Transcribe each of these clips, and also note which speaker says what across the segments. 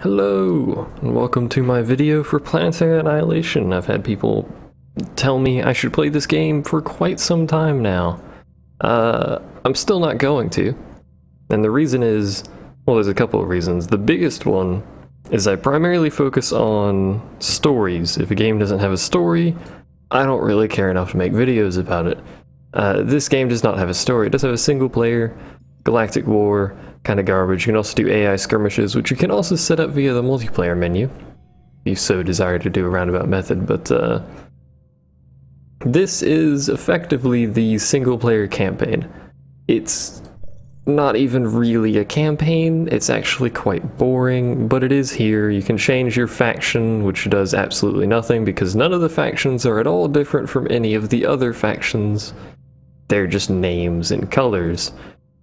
Speaker 1: Hello, and welcome to my video for Planetary Annihilation. I've had people tell me I should play this game for quite some time now. I'm still not going to. And the reason is, well, there's a couple of reasons. The biggest one is I primarily focus on stories. If a game doesn't have a story, I don't really care enough to make videos about it. This game does not have a story. It does have a single player, Galactic War, kind of garbage. You can also do AI skirmishes, which you can also set up via the multiplayer menu, if you so desire to do a roundabout method, but this is effectively the single player campaign. It's not even really a campaign, it's actually quite boring, but it is here. You can change your faction, which does absolutely nothing because none of the factions are at all different from any of the other factions. They're just names and colors.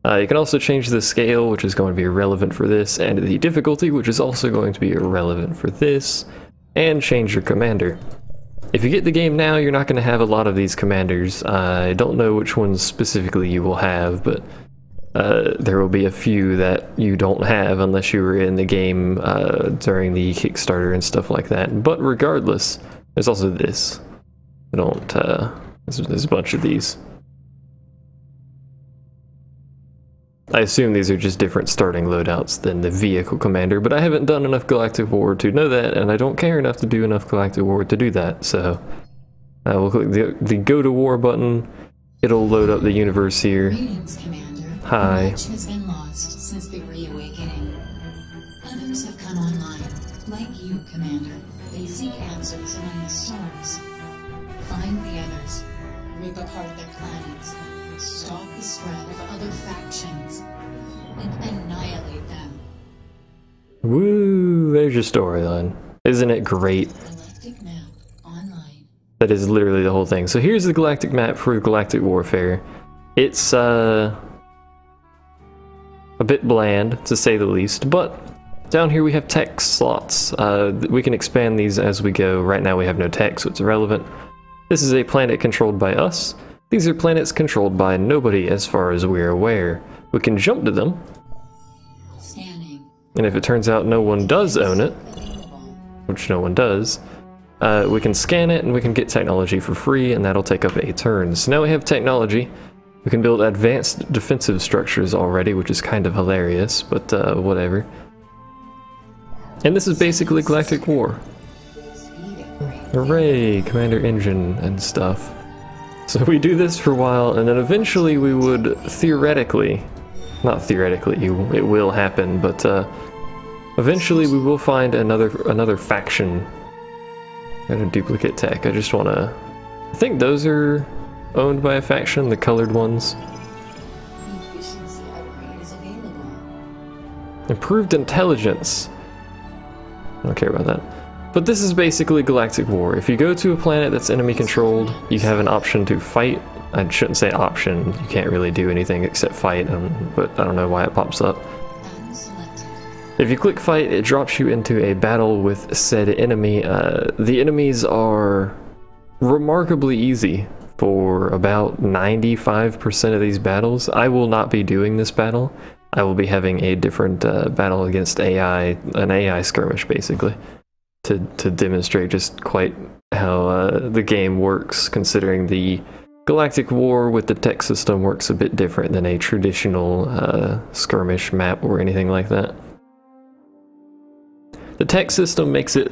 Speaker 1: You can also change the scale, which is going to be irrelevant for this, and the difficulty, which is also going to be irrelevant for this, and change your commander. If you get the game now, you're not going to have a lot of these commanders. I don't know which ones specifically you will have, but there will be a few that you don't have unless you were in the game during the Kickstarter and stuff like that. But regardless, there's also this. There's a bunch of these. I assume these are just different starting loadouts than the vehicle commander, but I haven't done enough Galactic War to know that, and I don't care enough to do enough Galactic War to do that, so we'll click the Go to War button. It'll load up the universe here.
Speaker 2: Greetings, Commander.
Speaker 1: Hi.
Speaker 2: Much has been lost since the reawakening. Others have come online, like you, Commander. They seek answers among the stars. Find the others, rip apart their planets, stop the spread of other factions, and annihilate them.
Speaker 1: Woo, there's your storyline. Isn't it great?
Speaker 2: Galactic map online.
Speaker 1: That is literally the whole thing. So here's the galactic map for Galactic Warfare. It's a bit bland, to say the least, but down here we have text slots. We can expand these as we go. Right now we have no text, so it's irrelevant. This is a planet controlled by us. These are planets controlled by nobody as far as we're aware. We can jump to them.
Speaker 2: Scanning.
Speaker 1: And if it turns out no one does own it, which no one does, we can scan it and we can get technology for free, and that'll take up a turn. So now we have technology. We can build advanced defensive structures already, which is kind of hilarious, but whatever. And this is basically Galactic War. Hooray, Commander Engine and stuff. So we do this for a while, and then eventually we would theoretically, not theoretically, it will happen, but eventually we will find another faction. Got a duplicate tech. I just want to. I think those are owned by a faction, the colored ones.
Speaker 2: Efficiency upgrade is available.
Speaker 1: Improved intelligence. I don't care about that. But this is basically Galactic War. If you go to a planet that's enemy controlled, you have an option to fight. I shouldn't say option, you can't really do anything except fight, but I don't know why it pops up. If you click fight, it drops you into a battle with said enemy. The enemies are remarkably easy for about 95% of these battles. I will not be doing this battle. I will be having a different battle against AI, an AI skirmish basically. To demonstrate just quite how the game works, considering the Galactic War with the tech system works a bit different than a traditional skirmish map or anything like that. The tech system makes it...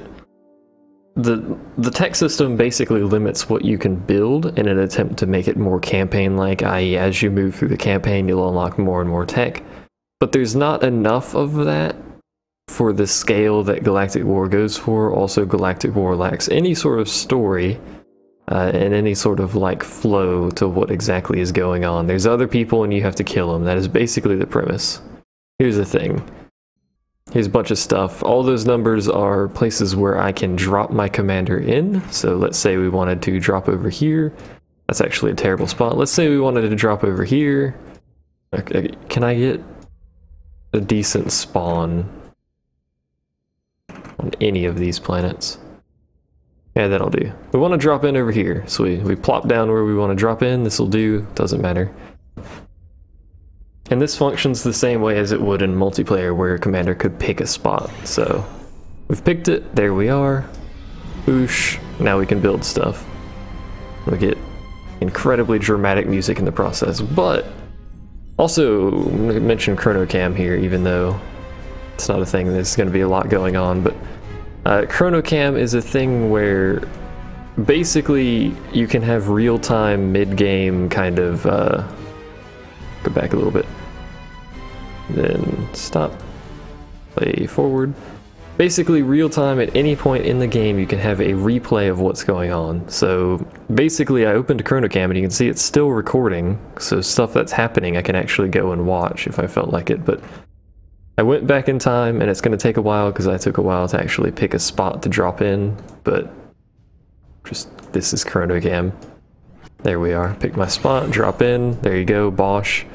Speaker 1: The tech system basically limits what you can build in an attempt to make it more campaign-like, i.e. as you move through the campaign you'll unlock more and more tech. But there's not enough of that for the scale that Galactic War goes for. Also, Galactic War lacks any sort of story and any sort of like flow to what exactly is going on. There's other people and you have to kill them. That is basically the premise. Here's the thing. Here's a bunch of stuff. All those numbers are places where I can drop my commander in. So let's say we wanted to drop over here. That's actually a terrible spot. Let's say we wanted to drop over here. Okay, can I get a decent spawn on any of these planets? Yeah, that'll do. We want to drop in over here, so we plop down where we want to drop in. This will do, doesn't matter. And this functions the same way as it would in multiplayer, where your commander could pick a spot. So We've picked it, there we are. Boosh, now we can build stuff. We get incredibly dramatic music in the process, but also mention ChronoCam here, even though it's not a thing. There's going to be a lot going on, but ChronoCam is a thing where basically you can have real-time mid-game kind of go back a little bit, then stop, play forward. Basically real-time at any point in the game you can have a replay of what's going on. So basically I opened ChronoCam and you can see it's still recording, so stuff that's happening I can actually go and watch if I felt like it, but I went back in time and it's going to take a while because I took a while to actually pick a spot to drop in, but just this is ChronoCam. There we are, pick my spot, drop in, there you go, bosh.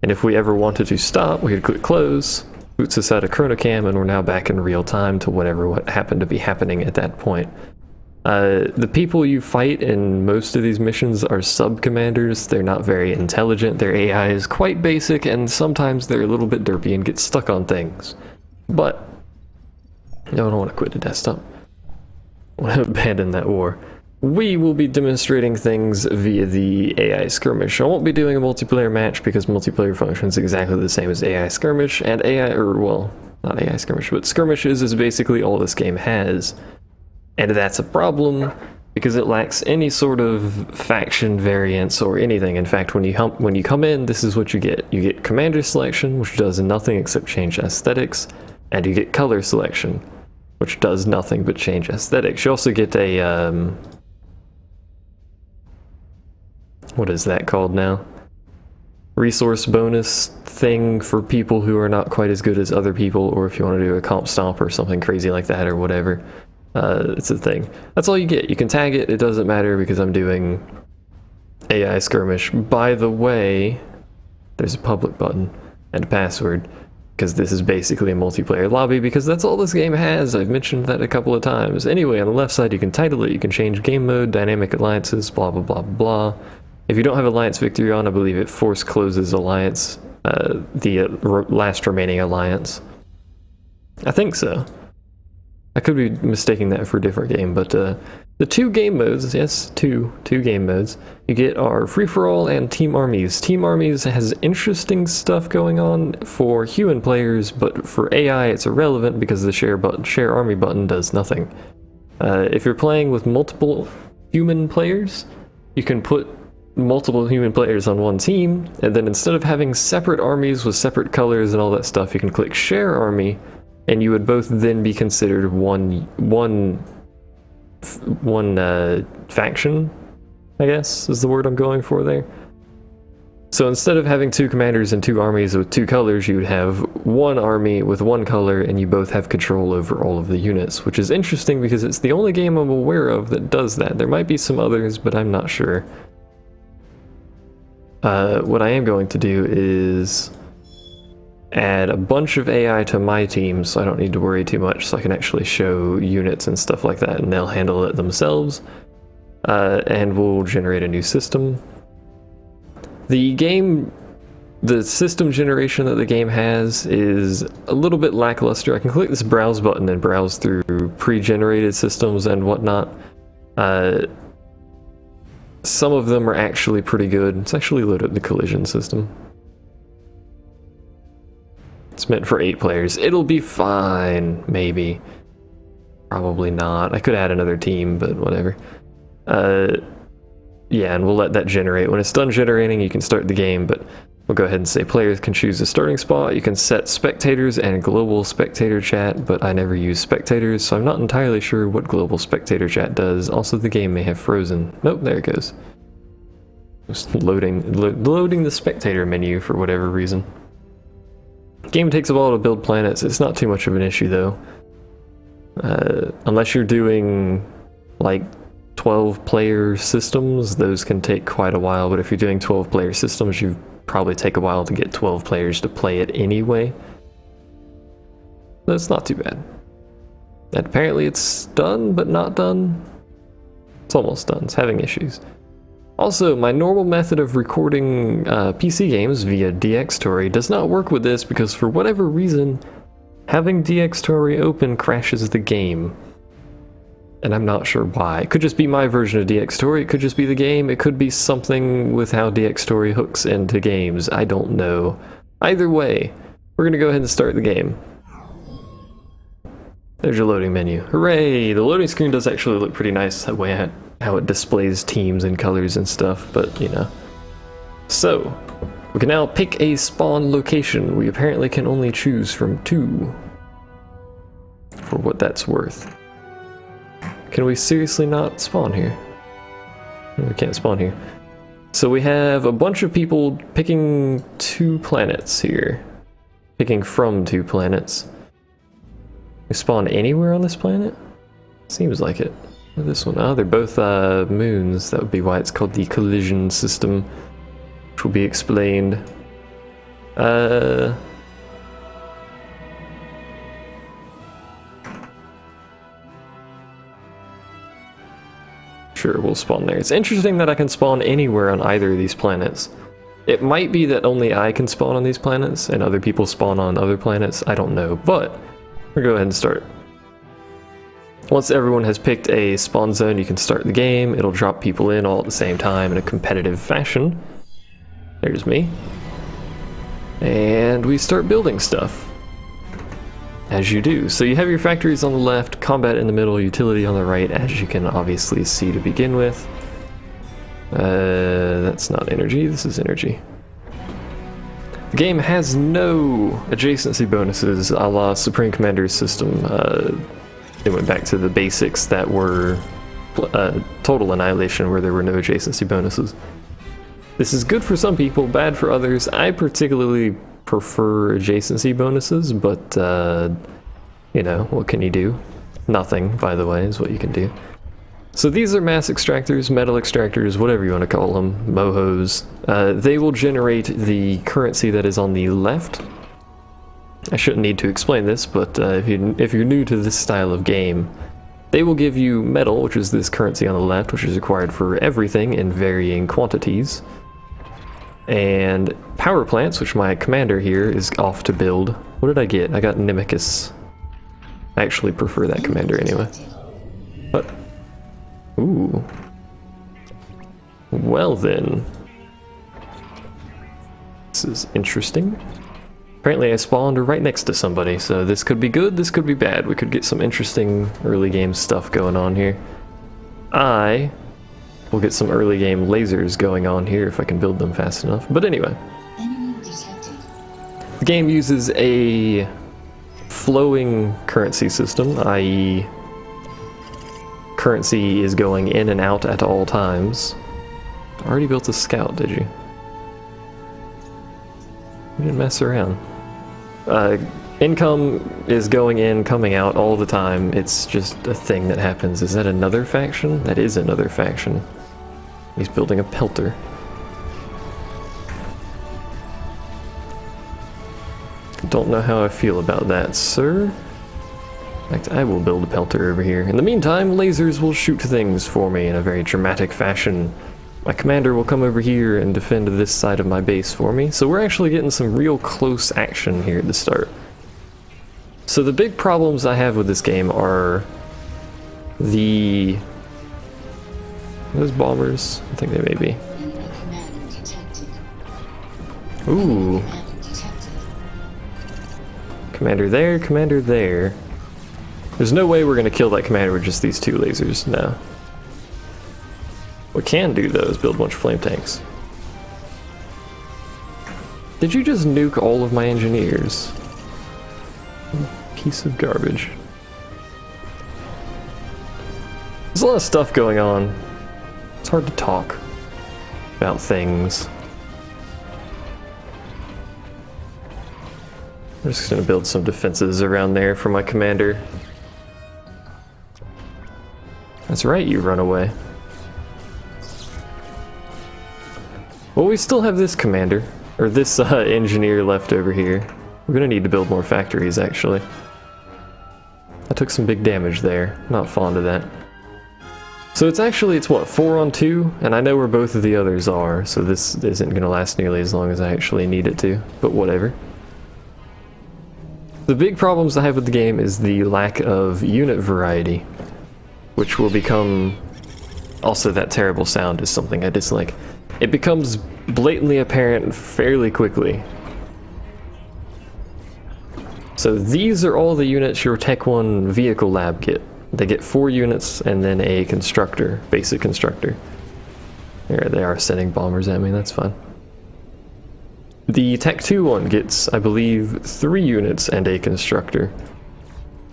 Speaker 1: And if we ever wanted to stop, we could click close, boots us out of ChronoCam, and we're now back in real time to what happened to be happening at that point. The people you fight in most of these missions are sub-commanders. They're not very intelligent, their AI is quite basic, and sometimes they're a little bit derpy and get stuck on things. But, no, I don't want to quit the desktop. I want to abandon that war. We will be demonstrating things via the AI skirmish. I won't be doing a multiplayer match because multiplayer functions exactly the same as AI skirmish, and well, not AI skirmish, but skirmishes is basically all this game has. And that's a problem because it lacks any sort of faction variance or anything. In fact, when you come in, this is what you get. You get commander selection, which does nothing except change aesthetics, and you get color selection, which does nothing but change aesthetics. You also get a what is that called now? Resource bonus thing for people who are not quite as good as other people, or if you want to do a comp stomp or something crazy like that or whatever. It's a thing. That's all you get. You can tag it, it doesn't matter because I'm doing AI skirmish. By the way, there's a public button and a password because this is basically a multiplayer lobby because that's all this game has. I've mentioned that a couple of times. Anyway, on the left side you can title it, you can change game mode, dynamic alliances, blah blah blah blah. If you don't have Alliance Victory on, I believe it force closes Alliance, the last remaining Alliance. I think so. I could be mistaking that for a different game, but the two game modes, yes, two game modes, you get are Free-for-All and Team Armies. Team Armies has interesting stuff going on for human players, but for AI it's irrelevant because the share army button does nothing. If you're playing with multiple human players, you can put multiple human players on one team, and then instead of having separate armies with separate colors and all that stuff, you can click Share Army, and you would both then be considered one faction, I guess is the word I'm going for there. So instead of having two commanders and two armies with two colors, you would have one army with one color, and you both have control over all of the units, which is interesting because it's the only game I'm aware of that does that. There might be some others, but I'm not sure. What I am going to do is add a bunch of AI to my team so I don't need to worry too much, so I can actually show units and stuff like that and they'll handle it themselves. And we'll generate a new system. The system generation that the game has is a little bit lackluster. I can click this browse button and browse through pre-generated systems and whatnot. Some of them are actually pretty good. Let's actually load up the collision system. It's meant for 8 players. It'll be fine, maybe. Probably not. I could add another team, but whatever. Yeah, and we'll let that generate. When it's done generating, you can start the game, but we'll go ahead and say players can choose a starting spot. You can set spectators and global spectator chat, but I never use spectators, so I'm not entirely sure what global spectator chat does. Also, the game may have frozen. Nope, there it goes. Just loading the spectator menu for whatever reason. The game takes a while to build planets. It's not too much of an issue, though. Unless you're doing, like, 12-player systems, those can take quite a while, but if you're doing 12-player systems, you probably take a while to get 12 players to play it anyway. That's not too bad. And apparently it's done, but not done. It's almost done. It's having issues. Also, my normal method of recording PC games via DxTory does not work with this because for whatever reason, Having DxTory open crashes the game. And I'm not sure why. It could just be my version of DxTory, it could just be the game, it could be something with how DxTory hooks into games. I don't know. Either way, we're gonna go ahead and start the game. There's your loading menu. Hooray! The loading screen does actually look pretty nice that way, how it displays teams and colors and stuff, but you know. So, we can now pick a spawn location. We apparently can only choose from 2. For what that's worth. Can we seriously not spawn here? No, we can't spawn here. So we have a bunch of people picking 2 planets here. Picking from 2 planets. We spawn anywhere on this planet? Seems like it. This one, oh, they're both moons. That would be why it's called the collision system, which will be explained. Sure, we'll spawn there. It's interesting that I can spawn anywhere on either of these planets. It might be that only I can spawn on these planets and other people spawn on other planets. I don't know, but we'll go ahead and start. Once everyone has picked a spawn zone, you can start the game. It'll drop people in all at the same time in a competitive fashion. There's me. And we start building stuff. As you do. So you have your factories on the left, combat in the middle, utility on the right, as you can obviously see to begin with. That's not energy, this is energy. The game has no adjacency bonuses a la Supreme Commander's system. They went back to the basics that were Total Annihilation, where there were no adjacency bonuses. This is good for some people, bad for others. I particularly prefer adjacency bonuses, but you know, what can you do? Nothing, by the way, is what you can do. So these are mass extractors, metal extractors, whatever you want to call them, mohos. They will generate the currency that is on the left. I shouldn't need to explain this, but if you're new to this style of game, they will give you metal, which is this currency on the left, which is required for everything in varying quantities. And power plants, which my commander here is off to build. What did I get? I got Nimicus. I actually prefer that commander anyway. But, ooh. Well then. This is interesting. Apparently I spawned right next to somebody, so this could be good, this could be bad. We could get some interesting early game stuff going on here. I will get some early game lasers going on here if I can build them fast enough. But anyway. The game uses a flowing currency system, i.e. currency is going in and out at all times. Already built a scout, did you? You didn't mess around. Income is going in, coming out all the time. It's just a thing that happens. Is that another faction? That is another faction. He's building a pelter. Don't know how I feel about that, sir. In fact, I will build a pelter over here. In the meantime, lasers will shoot things for me in a very dramatic fashion. My commander will come over here and defend this side of my base for me. So we're actually getting some real close action here at the start. So the big problems I have with this game are the... those bombers? I think they may be. Ooh. Commander there, commander there. There's no way we're gonna kill that commander with just these 2 lasers, no. What we can do though is build a bunch of flame tanks. Did you just nuke all of my engineers? Piece of garbage. There's a lot of stuff going on. It's hard to talk about things. I'm just gonna build some defenses around there for my commander. That's right, you run away. Well, we still have this commander, or this engineer left over here. We're gonna need to build more factories, actually. I took some big damage there. Not fond of that. So it's what, 4 on 2? And I know where both of the others are, so this isn't gonna last nearly as long as I actually need it to, but whatever. The big problems I have with the game is the lack of unit variety, which will become... Also, that terrible sound is something I dislike. It becomes blatantly apparent fairly quickly. So these are all the units your Tech 1 vehicle lab get. They get 4 units and then a constructor, basic constructor. There they are sending bombers at me, that's fine. The Tech 2 one gets, I believe, 3 units and a constructor,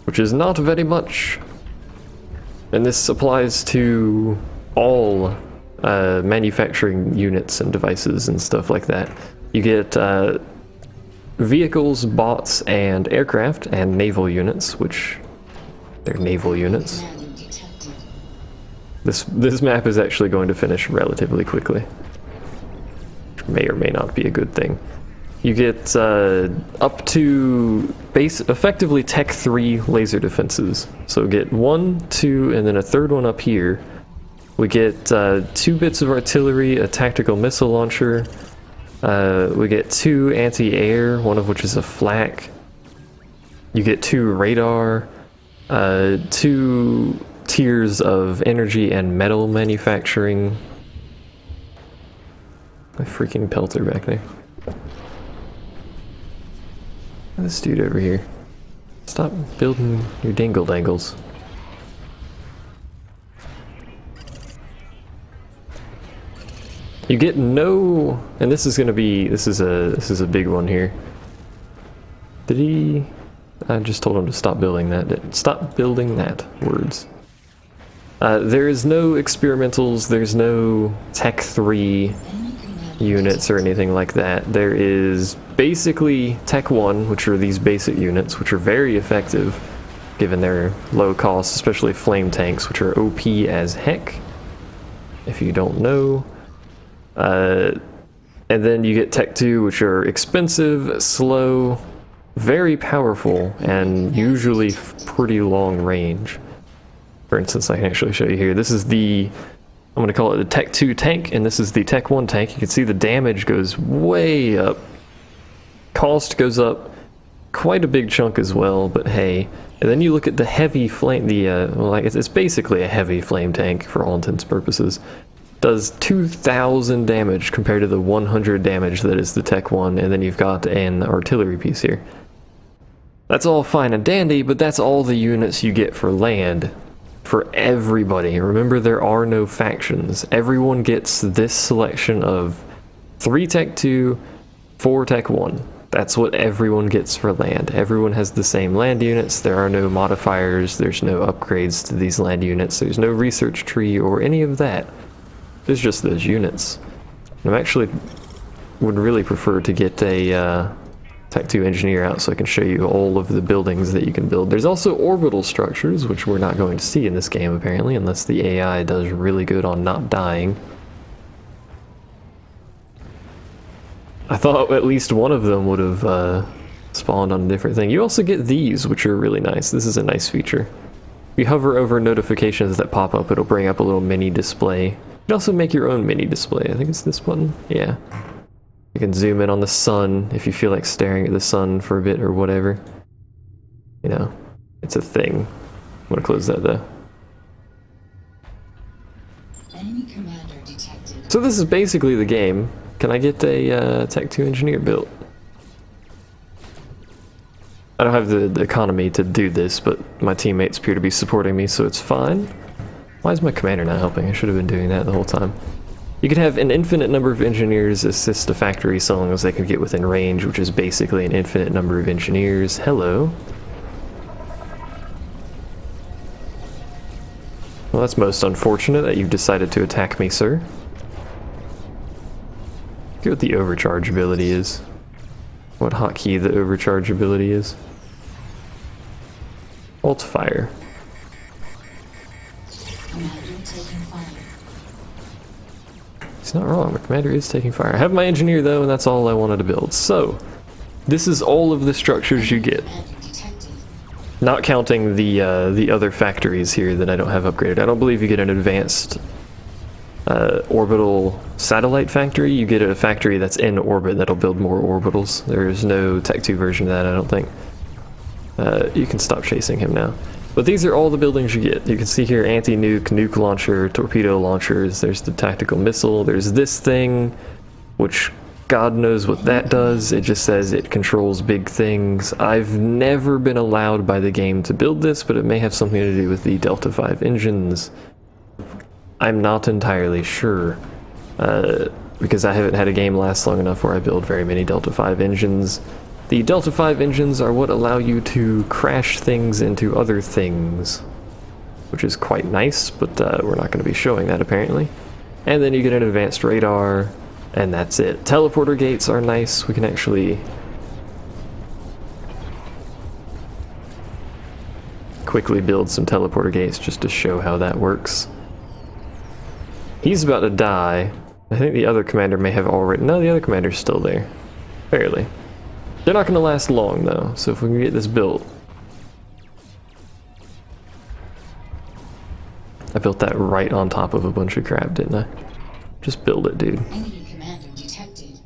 Speaker 1: which is not very much. And this applies to all manufacturing units and devices and stuff like that. You get vehicles, bots, and aircraft, and naval units, which they're naval units. This map is actually going to finish relatively quickly, which may or may not be a good thing. You get up to effectively Tech 3 laser defenses. So get 1, 2, and then a third one up here. We get 2 bits of artillery, a tactical missile launcher. We get 2 anti-air, one of which is a flak. You get 2 radar, 2 tiers of energy and metal manufacturing. My freaking pelter back there. This dude over here. Stop building your dingle dangles. You get no, and this is a big one here. Did he? I just told him to stop building that. Stop building that. Words. There is no experimentals. There's no Tech 3 units or anything like that. There is basically Tech 1, which are these basic units, which are very effective given their low cost, especially flame tanks, which are OP as heck, if you don't know. And then you get Tech 2, which are expensive, slow, very powerful, and usually pretty long range. For instance, I can actually show you here. This is the, I'm going to call it the Tech 2 tank, and this is the Tech 1 tank. You can see the damage goes way up. Cost goes up quite a big chunk as well, but hey. And then you look at the heavy flame, well, I guess it's basically a heavy flame tank for all intents and purposes. Does 2,000 damage compared to the 100 damage that is the Tech 1, and then you've got an artillery piece here. That's all fine and dandy, but that's all the units you get for land. For everybody. Remember, there are no factions. Everyone gets this selection of 3 Tech 2, 4 Tech 1. That's what everyone gets for land. Everyone has the same land units. There are no modifiers. There's no upgrades to these land units. There's no research tree or any of that. There's just those units. And I actually would really prefer to get a Tech 2 engineer out so I can show you all of the buildings that you can build. There's also orbital structures, which we're not going to see in this game apparently, unless the AI does really good on not dying. I thought at least one of them would have spawned on a different thing. You also get these, which are really nice. This is a nice feature. If you hover over notifications that pop up, it'll bring up a little mini display. You can also make your own mini display. I think it's this button. Yeah. You can zoom in on the sun if you feel like staring at the sun for a bit or whatever. You know, it's a thing. I'm gonna close that though.
Speaker 2: Enemy commander detected.
Speaker 1: So this is basically the game. Can I get a Tech 2 engineer built? I don't have the economy to do this, but my teammates appear to be supporting me, so it's fine. Why is my commander not helping? I should have been doing that the whole time. You can have an infinite number of engineers assist a factory so long as they can get within range, which is basically an infinite number of engineers. Hello. Well, that's most unfortunate that you've decided to attack me, sir. Look at what the overcharge ability is. What hotkey the overcharge ability is. Alt fire.
Speaker 2: Commander taking fire.
Speaker 1: He's not wrong, my commander is taking fire. I have my engineer though, and that's all I wanted to build. So, this is all of the structures you get. Not counting the other factories here that I don't have upgraded. I don't believe you get an advanced orbital satellite factory. You get a factory that's in orbit that'll build more orbitals. There is no Tech 2 version of that, I don't think. You can stop chasing him now. But these are all the buildings you get. You can see here anti-nuke, nuke launcher, torpedo launchers, there's the tactical missile, there's this thing, which God knows what that does. It just says it controls big things. I've never been allowed by the game to build this, but it may have something to do with the Delta 5 engines. I'm not entirely sure, because I haven't had a game last long enough where I build very many Delta 5 engines. The Delta 5 engines are what allow you to crash things into other things, which is quite nice, but we're not going to be showing that apparently. And then you get an advanced radar, and that's it. Teleporter gates are nice. We can actually quickly build some teleporter gates just to show how that works. He's about to die. I think the other commander may have already... No, the other commander's still there. Barely. They're not going to last long, though, so if we can get this built... I built that right on top of a bunch of crap, didn't I? Just build it, dude.
Speaker 2: Enemy commander detected.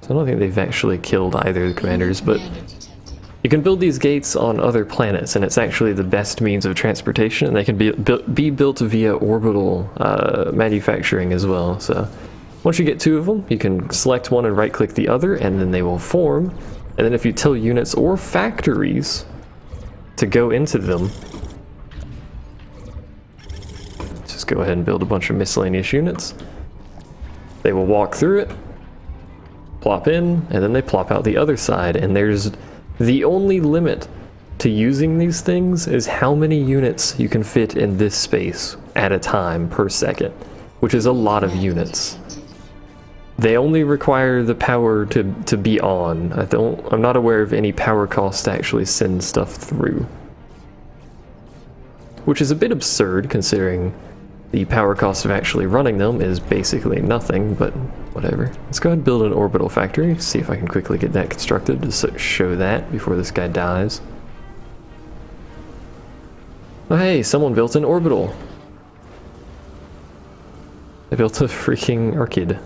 Speaker 1: So I don't think they've actually killed either of the commanders, but... You can build these gates on other planets, and it's actually the best means of transportation, and they can be built via orbital manufacturing as well. So once you get two of them, you can select one and right-click the other, and then they will form. And then if you tell units or factories to go into them, just go ahead and build a bunch of miscellaneous units. They will walk through it, plop in, and then they plop out the other side, and there's... The only limit to using these things is how many units you can fit in this space at a time per second, which is a lot of units. They only require the power to be on. I'm not aware of any power cost to actually send stuff through. Which is a bit absurd considering the power cost of actually running them is basically nothing, but whatever. Let's go ahead and build an orbital factory, see if I can quickly get that constructed to show that before this guy dies. Oh hey, someone built an orbital. They built a freaking Orchid.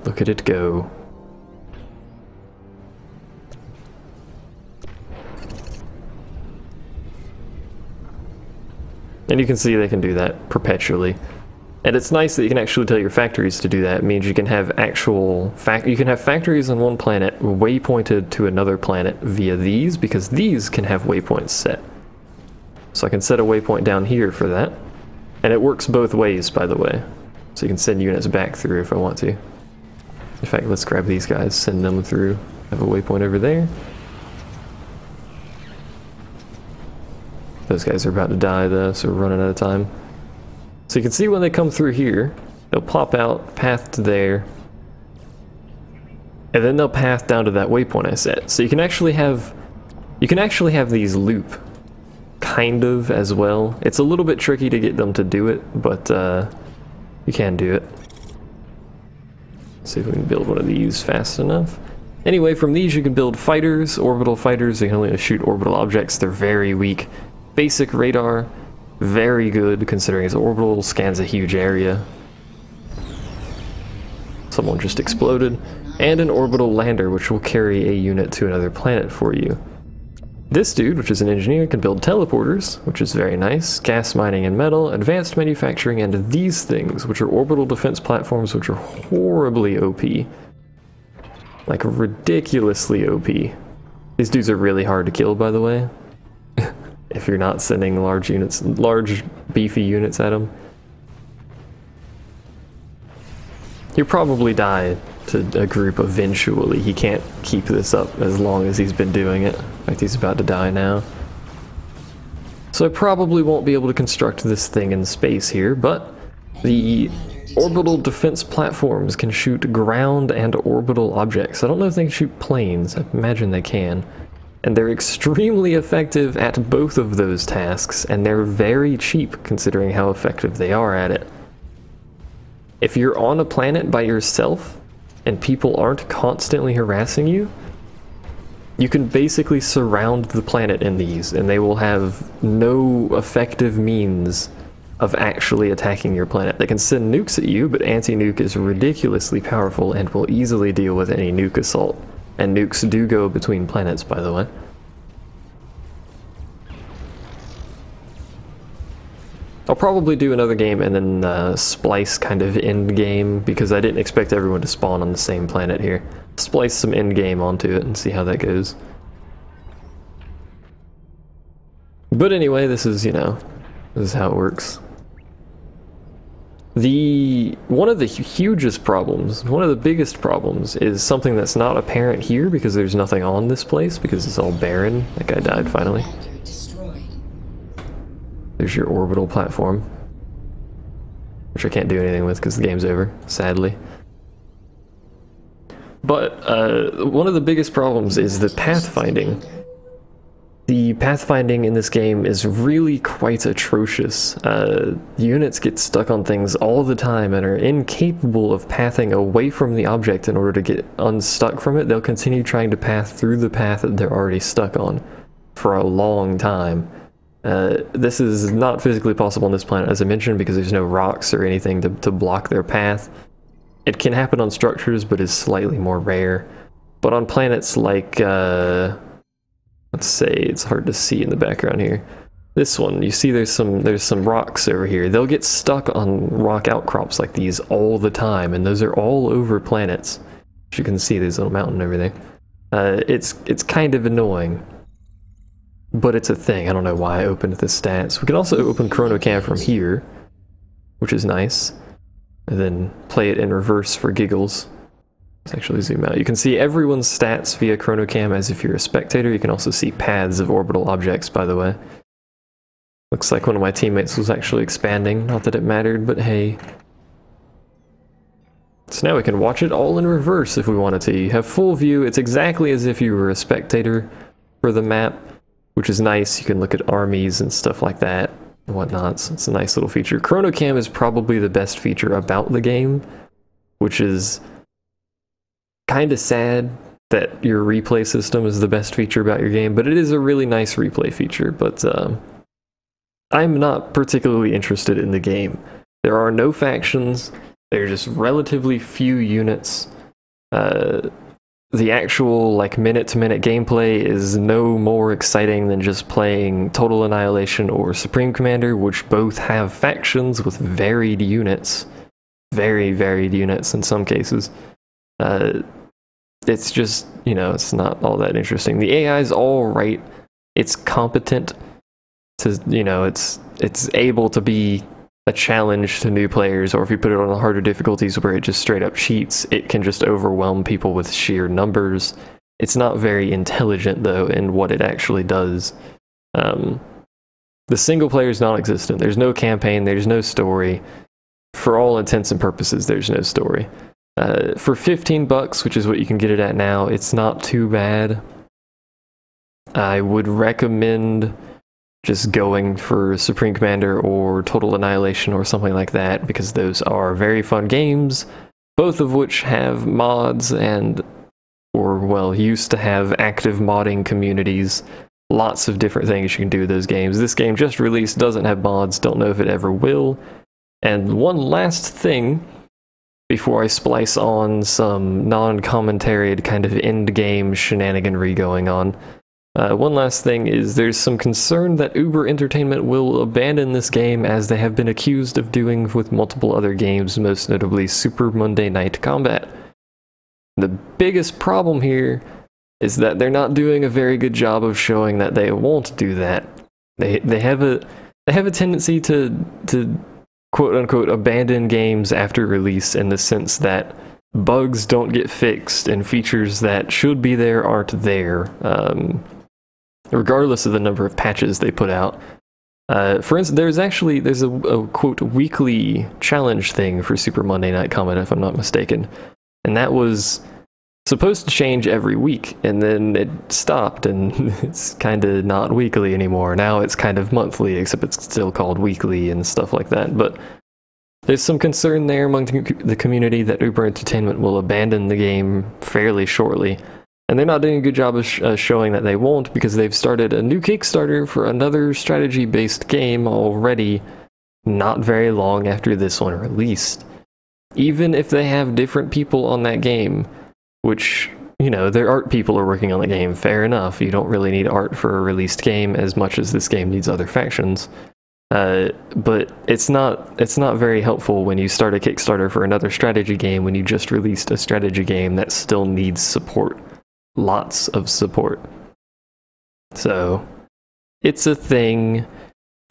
Speaker 1: Look at it go. And you can see they can do that perpetually. And it's nice that you can actually tell your factories to do that. It means you can have actual you can have factories on one planet waypointed to another planet via these, because these can have waypoints set. So I can set a waypoint down here for that. And it works both ways, by the way. So you can send units back through if I want to. In fact, let's grab these guys, send them through. Have a waypoint over there. Those guys are about to die though, so we're running out of time. So you can see when they come through here, they'll pop out, path to there, and then they'll path down to that waypoint I set. So you can actually have these loop, kind of, as well. It's a little bit tricky to get them to do it, but you can do it. Let's see if we can build one of these fast enough. Anyway, from these you can build fighters, orbital fighters. They can only shoot orbital objects. They're very weak. Basic radar, very good considering it's orbital, scans a huge area. Someone just exploded. And an orbital lander, which will carry a unit to another planet for you. This dude, which is an engineer, can build teleporters, which is very nice, gas mining and metal, advanced manufacturing, and these things, which are orbital defense platforms, which are horribly OP. Like, ridiculously OP. These dudes are really hard to kill, by the way. If you're not sending large beefy units at them. He'll probably die to a group eventually. He can't keep this up as long as he's been doing it. In fact, he's about to die now. So I probably won't be able to construct this thing in space here, but the orbital defense platforms can shoot ground and orbital objects. I don't know if they can shoot planes. I imagine they can. And they're extremely effective at both of those tasks, and they're very cheap considering how effective they are at it. If you're on a planet by yourself, and people aren't constantly harassing you, you can basically surround the planet in these, and they will have no effective means of actually attacking your planet. They can send nukes at you, but anti-nuke is ridiculously powerful and will easily deal with any nuke assault. And nukes do go between planets, by the way. I'll probably do another game and then splice kind of Endgame, because I didn't expect everyone to spawn on the same planet here. Splice some Endgame onto it and see how that goes. But anyway, this is, you know, this is how it works. One of the hugest problems, one of the biggest problems, is something that's not apparent here because there's nothing on this place, because it's all barren. That guy died finally. There's your orbital platform, which I can't do anything with because the game's over, sadly. But one of the biggest problems is the pathfinding. The pathfinding in this game is really quite atrocious. Units get stuck on things all the time and are incapable of pathing away from the object in order to get unstuck from it. They'll continue trying to path through the path that they're already stuck on for a long time. This is not physically possible on this planet, as I mentioned, because there's no rocks or anything to block their path. It can happen on structures, but is slightly more rare. But on planets like, let's say, it's hard to see in the background here. This one, you see there's some rocks over here. They'll get stuck on rock outcrops like these all the time, and those are all over planets. As you can see, there's a little mountain over there. It's kind of annoying. But it's a thing. I don't know why I opened the stats. We can also open ChronoCam from here, which is nice. And then play it in reverse for giggles. Let's actually zoom out. You can see everyone's stats via ChronoCam as if you're a spectator. You can also see paths of orbital objects, by the way. Looks like one of my teammates was actually expanding. Not that it mattered, but hey. So now we can watch it all in reverse if we wanted to. You have full view. It's exactly as if you were a spectator for the map, which is nice. You can look at armies and stuff like that and whatnot, so it's a nice little feature. ChronoCam is probably the best feature about the game, which is kind of sad that your replay system is the best feature about your game, but it is a really nice replay feature. But I'm not particularly interested in the game. There are no factions, there are just relatively few units. The actual like minute-to-minute gameplay is no more exciting than just playing Total Annihilation or Supreme Commander, which both have factions with varied units. Very varied units in some cases. It's just, you know, it's not all that interesting. The AI is all right. It's competent to, you know, it's able to be a challenge to new players, or if you put it on the harder difficulties where it just straight up cheats, it can just overwhelm people with sheer numbers. It's not very intelligent, though, in what it actually does. The single player is non-existent. There's no campaign, there's no story. For all intents and purposes, there's no story. For 15 bucks, which is what you can get it at now, it's not too bad. I would recommend just going for Supreme Commander or Total Annihilation or something like that, because those are very fun games, both of which have mods or used to have active modding communities. Lots of different things you can do with those games. This game just released, doesn't have mods, don't know if it ever will. And one last thing, before I splice on some non-commentaried kind of end-game shenaniganry going on. One last thing is there's some concern that Uber Entertainment will abandon this game, as they have been accused of doing with multiple other games, most notably Super Monday Night Combat. The biggest problem here is that they're not doing a very good job of showing that they won't do that. They have a tendency to quote unquote abandon games after release, in the sense that bugs don't get fixed and features that should be there aren't there. Regardless of the number of patches they put out. For instance, there's a quote weekly challenge thing for Super Monday Night Combat, if I'm not mistaken, and that was supposed to change every week, and then it stopped, and it's kind of not weekly anymore. Now it's kind of monthly, except it's still called weekly and stuff like that. But there's some concern there among the community that Uber Entertainment will abandon the game fairly shortly. And they're not doing a good job of showing that they won't, because they've started a new Kickstarter for another strategy-based game already, not very long after this one released. Even if they have different people on that game, which, you know, their art people are working on the game, fair enough. You don't really need art for a released game as much as this game needs other factions. But it's not very helpful when you start a Kickstarter for another strategy game when you just released a strategy game that still needs support. Lots of support. So, it's a thing.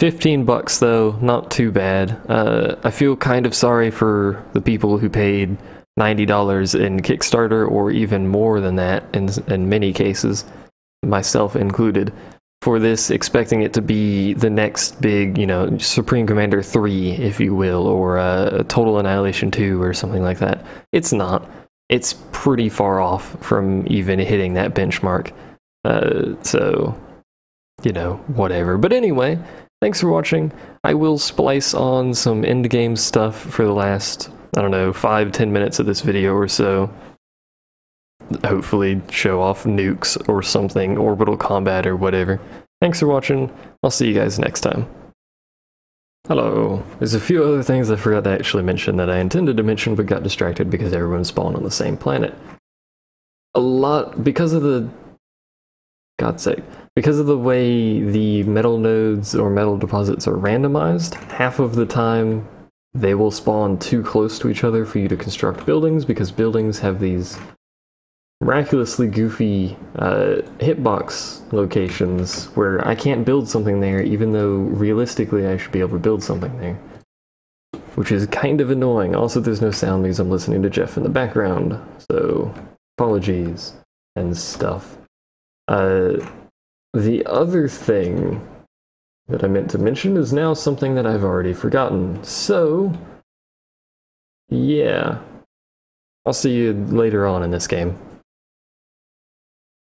Speaker 1: $15 though, not too bad. I feel kind of sorry for the people who paid $90 in Kickstarter, or even more than that in many cases, myself included, for this, expecting it to be the next big, you know, Supreme Commander 3, if you will, or Total Annihilation 2 or something like that. It's not. It's pretty far off from even hitting that benchmark. So, you know, whatever. But anyway, thanks for watching. I will splice on some Endgame stuff for the last, I don't know, 5-10 minutes of this video or so. Hopefully show off nukes or something, orbital combat or whatever. Thanks for watching. I'll see you guys next time. Hello. There's a few other things I forgot to actually mention that I intended to mention but got distracted because everyone spawned on the same planet. Because of the... God's sake. Because of the way the metal nodes or metal deposits are randomized, half of the time they will spawn too close to each other for you to construct buildings, because buildings have these miraculously goofy hitbox locations where I can't build something there even though realistically I should be able to build something there. Which is kind of annoying. Also, there's no sound because I'm listening to Jeff in the background, so apologies and stuff. The other thing that I meant to mention is now something that I've already forgotten. So, yeah. I'll see you later on in this game.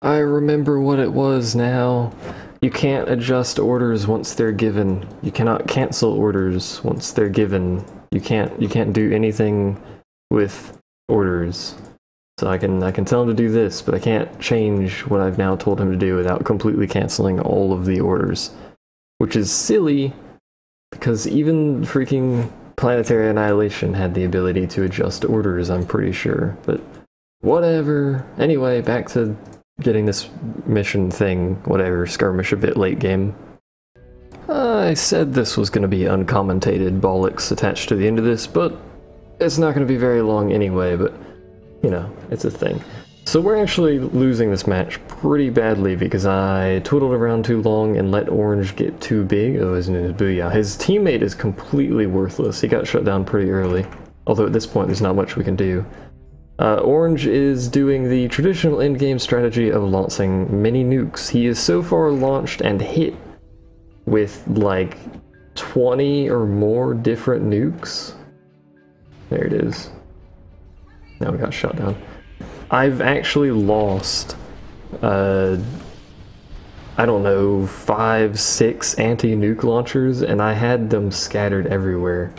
Speaker 1: I remember what it was now. You can't adjust orders once they're given. You cannot cancel orders once they're given. You can't do anything with orders. So I can tell him to do this, but I can't change what I've now told him to do without completely canceling all of the orders. Which is silly, because even freaking Planetary Annihilation had the ability to adjust orders, I'm pretty sure. But whatever. Anyway, back to getting this mission thing, whatever, skirmish a bit late game. I said this was going to be uncommentated bollocks attached to the end of this, but it's not going to be very long anyway, but, you know, it's a thing. So we're actually losing this match pretty badly because I twiddled around too long and let Orange get too big. Oh, his name is Booyah. His teammate is completely worthless. He got shut down pretty early, although at this point there's not much we can do. Orange is doing the traditional endgame strategy of launching mini nukes. He is so far launched and hit with like 20 or more different nukes. There it is. Now we got shot down. I've actually lost, I don't know, 5-6 anti-nuke launchers, and I had them scattered everywhere.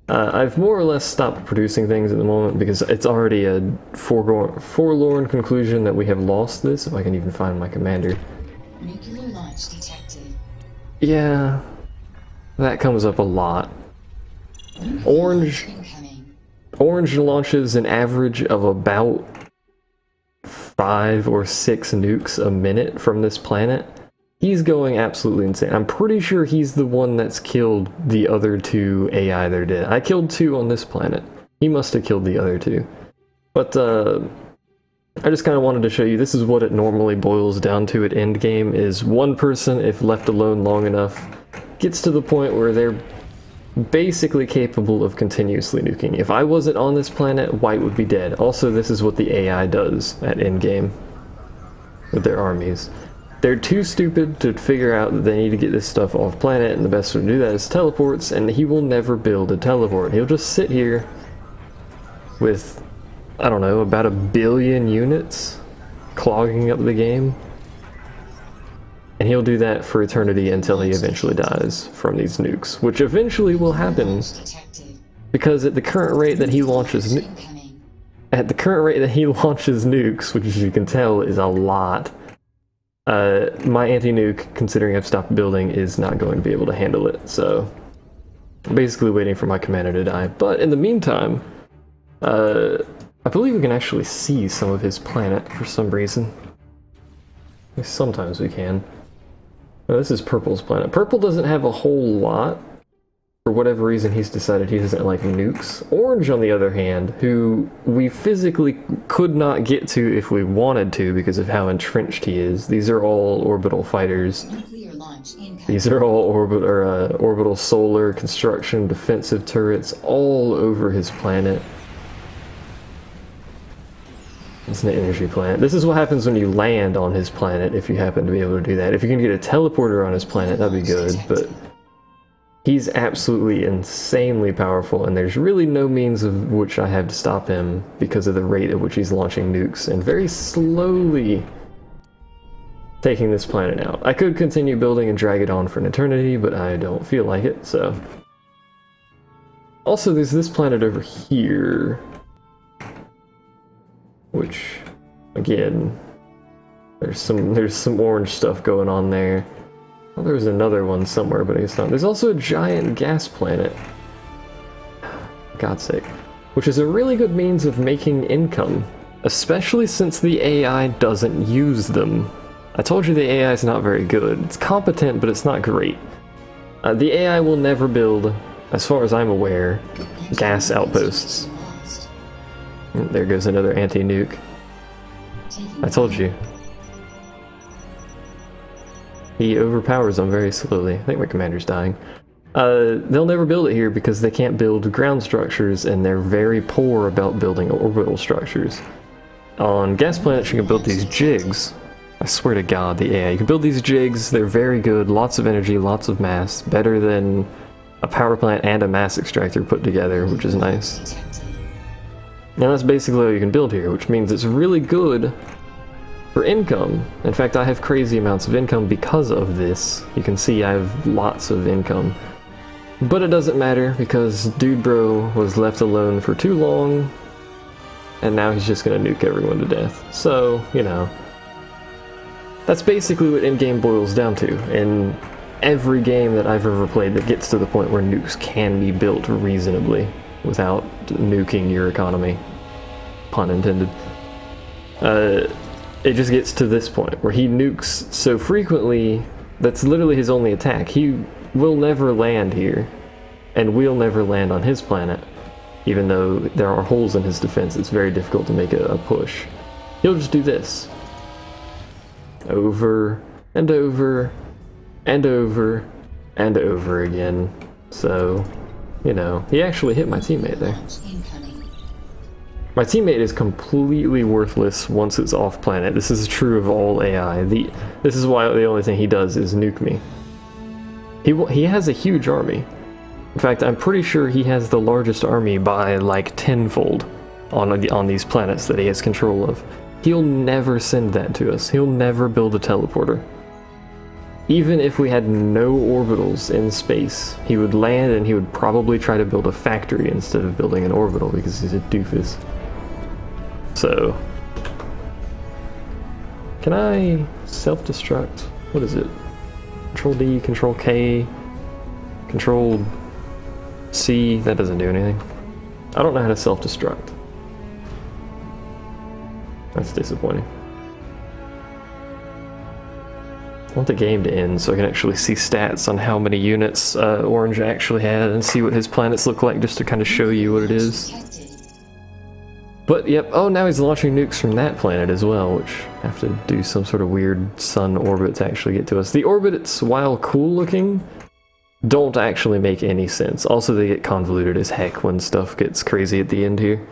Speaker 1: I've more or less stopped producing things at the moment because it's already a forlorn conclusion that we have lost this, if I can even find my commander.
Speaker 2: Nuclear launch detected.
Speaker 1: Yeah, that comes up a lot. Orange launches an average of about 5 or 6 nukes a minute from this planet. He's going absolutely insane. I'm pretty sure he's the one that's killed the other 2 AI there did. I killed 2 on this planet. He must have killed the other 2. But, I just kind of wanted to show you, this is what it normally boils down to at endgame, is one person, if left alone long enough, gets to the point where they're basically capable of continuously nuking. If I wasn't on this planet, White would be dead. Also, this is what the AI does at endgame with their armies. They're too stupid to figure out that they need to get this stuff off planet, and the best way to do that is teleports, and he will never build a teleport. He'll just sit here with, I don't know, about 1 billion units clogging up the game. And he'll do that for eternity until he eventually dies from these nukes, which eventually will happen because at the current rate that he launches nukes, which as you can tell is a lot, my anti-nuke, considering I've stopped building, is not going to be able to handle it. So I'm basically waiting for my commander to die. But in the meantime, I believe we can actually see some of his planet for some reason. At least sometimes we can. Oh, this is Purple's planet. Purple doesn't have a whole lot. For whatever reason, he's decided he doesn't like nukes. Orange, on the other hand, who we physically could not get to if we wanted to because of how entrenched he is. These are all orbital fighters. These are all orbital solar construction defensive turrets all over his planet. It's an energy planet. This is what happens when you land on his planet, if you happen to be able to do that. If you can get a teleporter on his planet, that'd be good, but he's absolutely insanely powerful, and there's really no means of which I have to stop him because of the rate at which he's launching nukes and very slowly taking this planet out. I could continue building and drag it on for an eternity, but I don't feel like it, so. Also, there's this planet over here, which, again, there's some orange stuff going on there. Well, there's another one somewhere, but I guess not. There's also a giant gas planet. God's sake. Which is a really good means of making income, especially since the AI doesn't use them. I told you the AI is not very good. It's competent, but it's not great. The AI will never build, as far as I'm aware, gas outposts. There goes another anti-nuke. I told you. He overpowers them very slowly. I think my commander's dying. They'll never build it here because they can't build ground structures, and they're very poor about building orbital structures. On gas planets, you can build these jigs. I swear to God, the AI. You can build these jigs, they're very good, lots of energy, lots of mass, better than a power plant and a mass extractor put together, which is nice. And that's basically all you can build here, which means it's really good for income. In fact, I have crazy amounts of income because of this. You can see I have lots of income. But it doesn't matter because Dude Bro was left alone for too long, and now he's just gonna nuke everyone to death. So, you know, that's basically what Endgame boils down to. In every game that I've ever played that gets to the point where nukes can be built reasonably without nuking your economy, pun intended. It just gets to this point where he nukes so frequently that's literally his only attack. He will never land here, and we'll never land on his planet. Even though there are holes in his defense, it's very difficult to make a push. He'll just do this. Over, and over, and over, and over again. So, you know, he actually hit my teammate there. My teammate is completely worthless once it's off planet. This is true of all AI. This is why the only thing he does is nuke me. He has a huge army. In fact, I'm pretty sure he has the largest army by like tenfold on these planets that he has control of. He'll never send that to us. He'll never build a teleporter. Even if we had no orbitals in space, he would land and he would probably try to build a factory instead of building an orbital because he's a doofus. So, can I self-destruct? What is it? Control D, Control K, Control C, that doesn't do anything. I don't know how to self-destruct. That's disappointing. I want the game to end so I can actually see stats on how many units Orange actually had and see what his planets look like just to kind of show you what it is. But yep, oh, now he's launching nukes from that planet as well, which have to do some sort of weird sun orbit to actually get to us. The orbits, while cool looking, don't actually make any sense. Also, they get convoluted as heck when stuff gets crazy at the end here.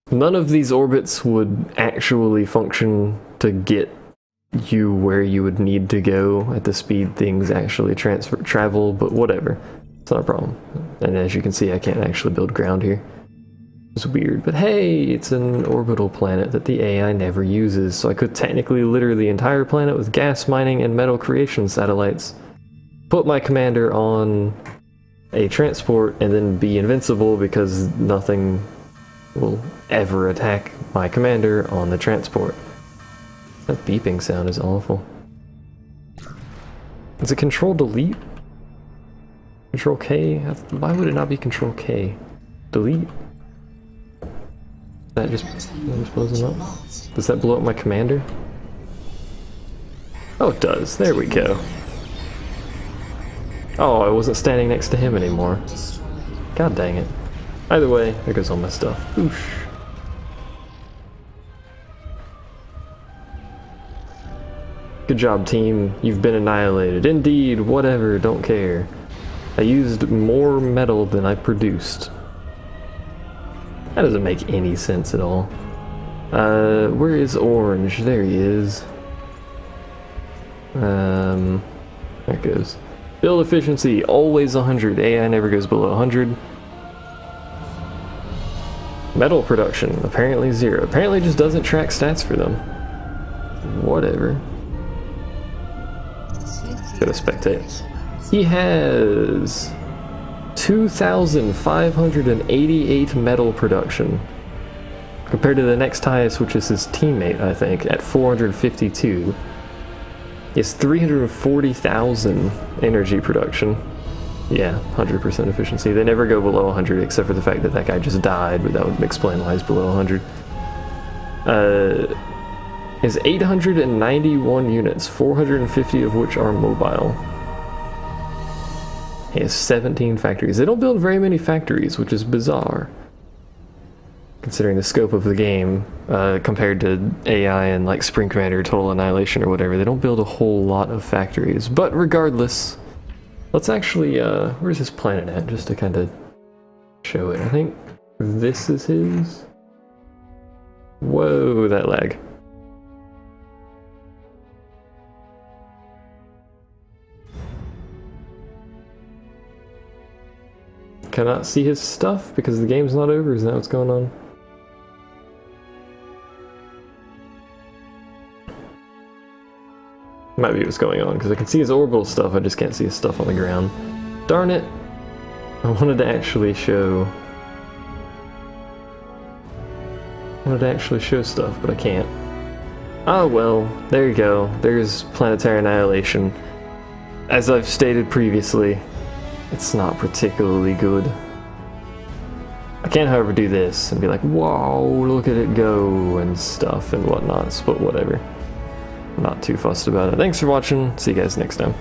Speaker 1: None of these orbits would actually function to get you where you would need to go at the speed things actually travel, but whatever. It's not a problem. And as you can see, I can't actually build ground here. It's weird, but hey, it's an orbital planet that the AI never uses, so I could technically litter the entire planet with gas mining and metal creation satellites, put my commander on a transport, and then be invincible because nothing will ever attack my commander on the transport. That beeping sound is awful. Is it Control Delete? Control K? Why would it not be Control K? Delete? That just blows him up? Does that blow up my commander? Oh, it does. There we go. Oh, I wasn't standing next to him anymore. God dang it. Either way, there goes all my stuff. Oosh. Good job, team. You've been annihilated. Indeed, whatever, don't care. I used more metal than I produced. That doesn't make any sense at all. Where is Orange? There he is. There it goes. Build efficiency, always 100. AI never goes below 100. Metal production, apparently 0. Apparently it just doesn't track stats for them. Whatever. Go to spectate. He has 2,588 metal production. Compared to the next highest, which is his teammate, I think, at 452. He has 340,000 energy production. Yeah, 100% efficiency. They never go below 100, except for the fact that that guy just died, but that would explain why he's below 100. Is 891 units, 450 of which are mobile. He has 17 factories. They don't build very many factories, which is bizarre, considering the scope of the game, compared to AI and like Spring Commander, Total Annihilation or whatever. They don't build a whole lot of factories, but regardless, let's actually, where's his planet at, just to kind of show it. I think this is his. Whoa, that lag. Cannot see his stuff because the game's not over. Is that what's going on? Might be what's going on because I can see his orbital stuff. I just can't see his stuff on the ground. Darn it! I wanted to actually show stuff, but I can't. Oh well, there you go. There's Planetary Annihilation. As I've stated previously, it's not particularly good. I can, however, do this and be like, whoa, look at it go, and stuff and whatnot, but whatever. I'm not too fussed about it. Thanks for watching. See you guys next time.